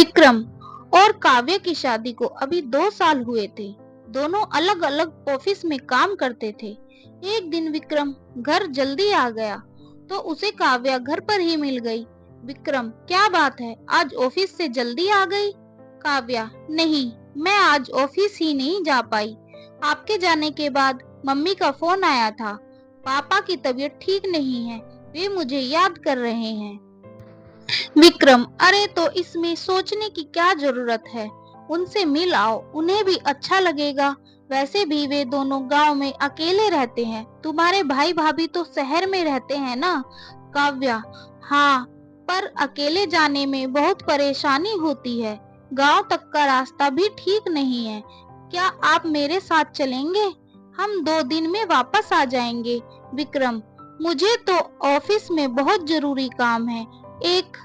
विक्रम और काव्य की शादी को अभी 2 साल हुए थे। दोनों अलग अलग ऑफिस में काम करते थे। एक दिन विक्रम घर जल्दी आ गया तो उसे काव्या घर पर ही मिल गई। विक्रम, क्या बात है, आज ऑफिस से जल्दी आ गई? काव्या, नहीं, मैं आज ऑफिस ही नहीं जा पाई। आपके जाने के बाद मम्मी का फोन आया था। पापा की तबीयत ठीक नहीं है, वे मुझे याद कर रहे हैं। विक्रम, अरे तो इसमें सोचने की क्या जरूरत है, उनसे मिल आओ, उन्हें भी अच्छा लगेगा। वैसे भी वे दोनों गांव में अकेले रहते हैं, तुम्हारे भाई भाभी तो शहर में रहते हैं ना। काव्या, हाँ, पर अकेले जाने में बहुत परेशानी होती है, गांव तक का रास्ता भी ठीक नहीं है। क्या आप मेरे साथ चलेंगे? हम 2 दिन में वापस आ जाएंगे। विक्रम, मुझे तो ऑफिस में बहुत जरूरी काम है। एक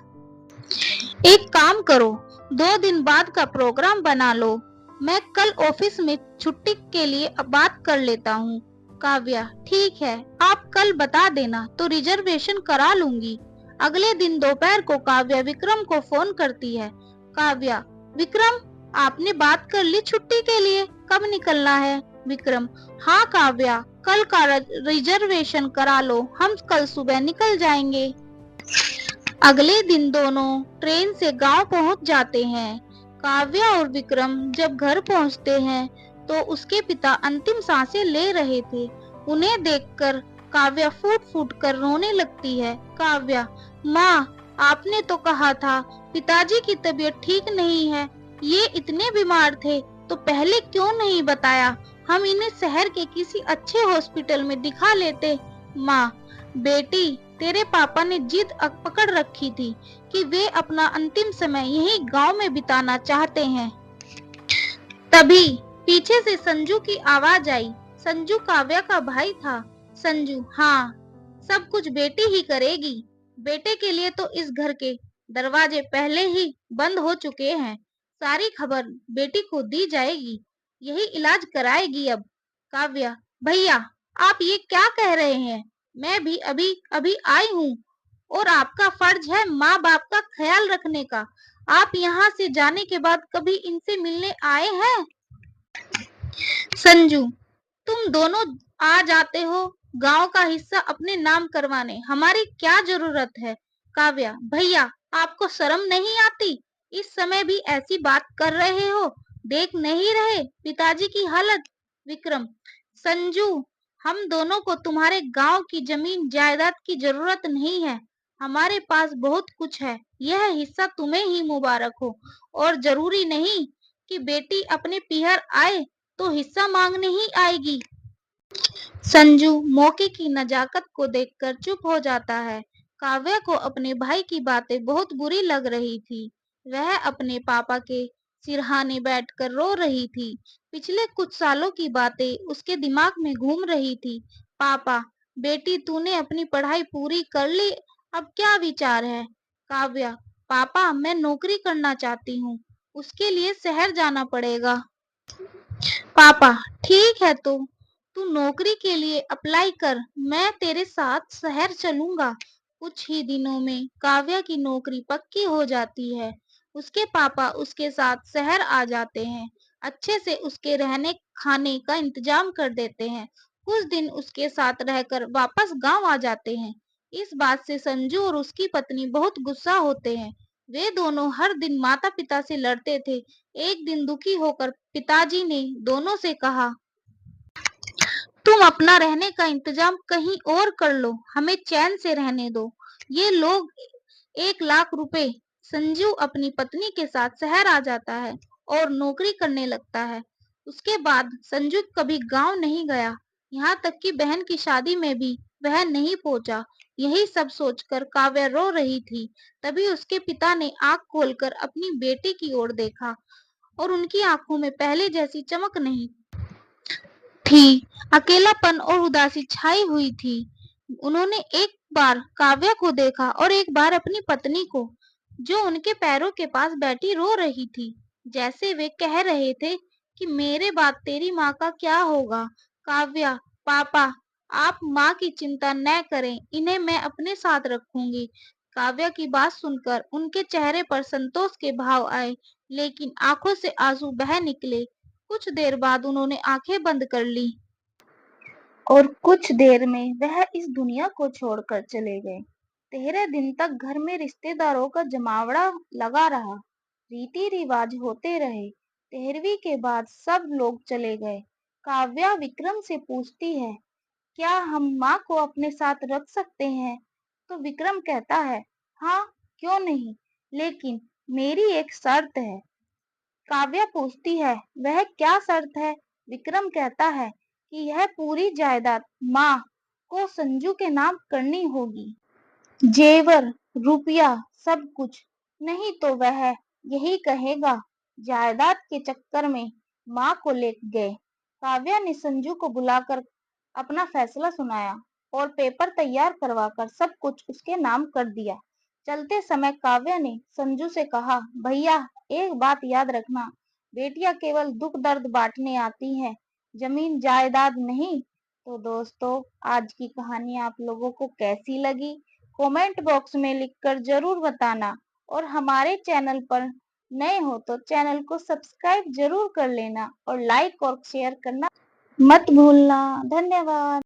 एक काम करो, 2 दिन बाद का प्रोग्राम बना लो। मैं कल ऑफिस में छुट्टी के लिए बात कर लेता हूँ। काव्या, ठीक है, आप कल बता देना तो रिजर्वेशन करा लूंगी। अगले दिन दोपहर को काव्या विक्रम को फोन करती है। काव्या, विक्रम, आपने बात कर ली छुट्टी के लिए, कब निकलना है? विक्रम, हाँ काव्या, कल का रिजर्वेशन करा लो, हम कल सुबह निकल जाएंगे। अगले दिन दोनों ट्रेन से गांव पहुंच जाते हैं। काव्या और विक्रम जब घर पहुंचते हैं तो उसके पिता अंतिम सांसें ले रहे थे। उन्हें देखकर काव्या फूट फूट कर रोने लगती है। काव्या, माँ, आपने तो कहा था पिताजी की तबीयत ठीक नहीं है, ये इतने बीमार थे तो पहले क्यों नहीं बताया? हम इन्हें शहर के किसी अच्छे हॉस्पिटल में दिखा लेते। माँ, बेटी, तेरे पापा ने जिद पकड़ रखी थी कि वे अपना अंतिम समय यही गांव में बिताना चाहते हैं। तभी पीछे से संजू की आवाज आई। संजू काव्या का भाई था। संजू, हाँ, सब कुछ बेटी ही करेगी। बेटे के लिए तो इस घर के दरवाजे पहले ही बंद हो चुके हैं। सारी खबर बेटी को दी जाएगी, यही इलाज कराएगी अब। काव्या, भैया, आप ये क्या कह रहे हैं? मैं भी अभी अभी आई हूँ और आपका फर्ज है माँ बाप का ख्याल रखने का। आप यहाँ से जाने के बाद कभी इनसे मिलने आए हैं? संजू, तुम दोनों आ जाते हो गांव का हिस्सा अपने नाम करवाने, हमारी क्या जरूरत है? काव्या, भैया, आपको शर्म नहीं आती? इस समय भी ऐसी बात कर रहे हो, देख नहीं रहे पिताजी की हालत? विक्रम, संजू, हम दोनों को तुम्हारे गांव की जमीन जायदाद की जरूरत नहीं है, हमारे पास बहुत कुछ है, यह हिस्सा तुम्हें ही मुबारक हो। और जरूरी नहीं कि बेटी अपने पीहर आए तो हिस्सा मांगने ही आएगी। संजू मौके की नजाकत को देखकर चुप हो जाता है। काव्या को अपने भाई की बातें बहुत बुरी लग रही थी। वह अपने पापा के सिरहाने बैठकर रो रही थी। पिछले कुछ सालों की बातें उसके दिमाग में घूम रही थी। पापा, बेटी, तूने अपनी पढ़ाई पूरी कर ली, अब क्या विचार है? काव्या, पापा, मैं नौकरी करना चाहती हूँ, उसके लिए शहर जाना पड़ेगा। पापा, ठीक है, तो तू नौकरी के लिए अप्लाई कर, मैं तेरे साथ शहर चलूंगा। कुछ ही दिनों में काव्या की नौकरी पक्की हो जाती है। उसके पापा उसके साथ शहर आ जाते हैं, अच्छे से उसके रहने खाने का इंतजाम कर देते हैं। कुछ दिन उसके साथ रहकर वापस गांव आ जाते हैं। इस बात से संजू और उसकी पत्नी बहुत गुस्सा होते हैं। वे दोनों हर दिन माता पिता से लड़ते थे। एक दिन दुखी होकर पिताजी ने दोनों से कहा, तुम अपना रहने का इंतजाम कहीं और कर लो, हमें चैन से रहने दो। ये लोग 1 लाख रुपए। संजू अपनी पत्नी के साथ शहर आ जाता है और नौकरी करने लगता है। उसके बाद संजू कभी गांव नहीं गया, यहाँ तक कि बहन की शादी में भी वह नहीं पहुंचा। यही सब सोचकर काव्या रो रही थी। तभी उसके पिता ने आंख खोलकर अपनी बेटी की ओर देखा और उनकी आंखों में पहले जैसी चमक नहीं थी, अकेलापन और उदासी छाई हुई थी। उन्होंने एक बार काव्या को देखा और एक बार अपनी पत्नी को, जो उनके पैरों के पास बैठी रो रही थी, जैसे वे कह रहे थे कि मेरे बाद तेरी माँ का क्या होगा? काव्या, पापा, आप माँ की चिंता न करें, इन्हें मैं अपने साथ रखूंगी। काव्या की बात सुनकर उनके चेहरे पर संतोष के भाव आए, लेकिन आंखों से आंसू बह निकले। कुछ देर बाद उन्होंने आंखें बंद कर ली और कुछ देर में वह इस दुनिया को छोड़कर चले गए। 13 दिन तक घर में रिश्तेदारों का जमावड़ा लगा रहा। रीति रिवाज होते रहे। 13वीं के बाद सब लोग चले गए। काव्या विक्रम से पूछती है, क्या हम माँ को अपने साथ रख सकते हैं? तो विक्रम कहता है, हाँ, क्यों नहीं, लेकिन मेरी एक शर्त है। काव्या पूछती है, वह क्या शर्त है? विक्रम कहता है कि यह पूरी जायदाद माँ को संजू के नाम करनी होगी। जेवर, रुपया, सब कुछ। नहीं तो वह यही कहेगा, जायदाद के चक्कर में माँ को ले गए। काव्या ने संजू को बुलाकर अपना फैसला सुनाया और पेपर तैयार करवाकर सब कुछ उसके नाम कर दिया। चलते समय काव्या ने संजू से कहा, भैया, एक बात याद रखना, बेटियां केवल दुख दर्द बांटने आती हैं, जमीन जायदाद नहीं। तो दोस्तों, आज की कहानी आप लोगों को कैसी लगी, कमेंट बॉक्स में लिखकर जरूर बताना। और हमारे चैनल पर नए हो तो चैनल को सब्सक्राइब जरूर कर लेना और लाइक और शेयर करना मत भूलना। धन्यवाद।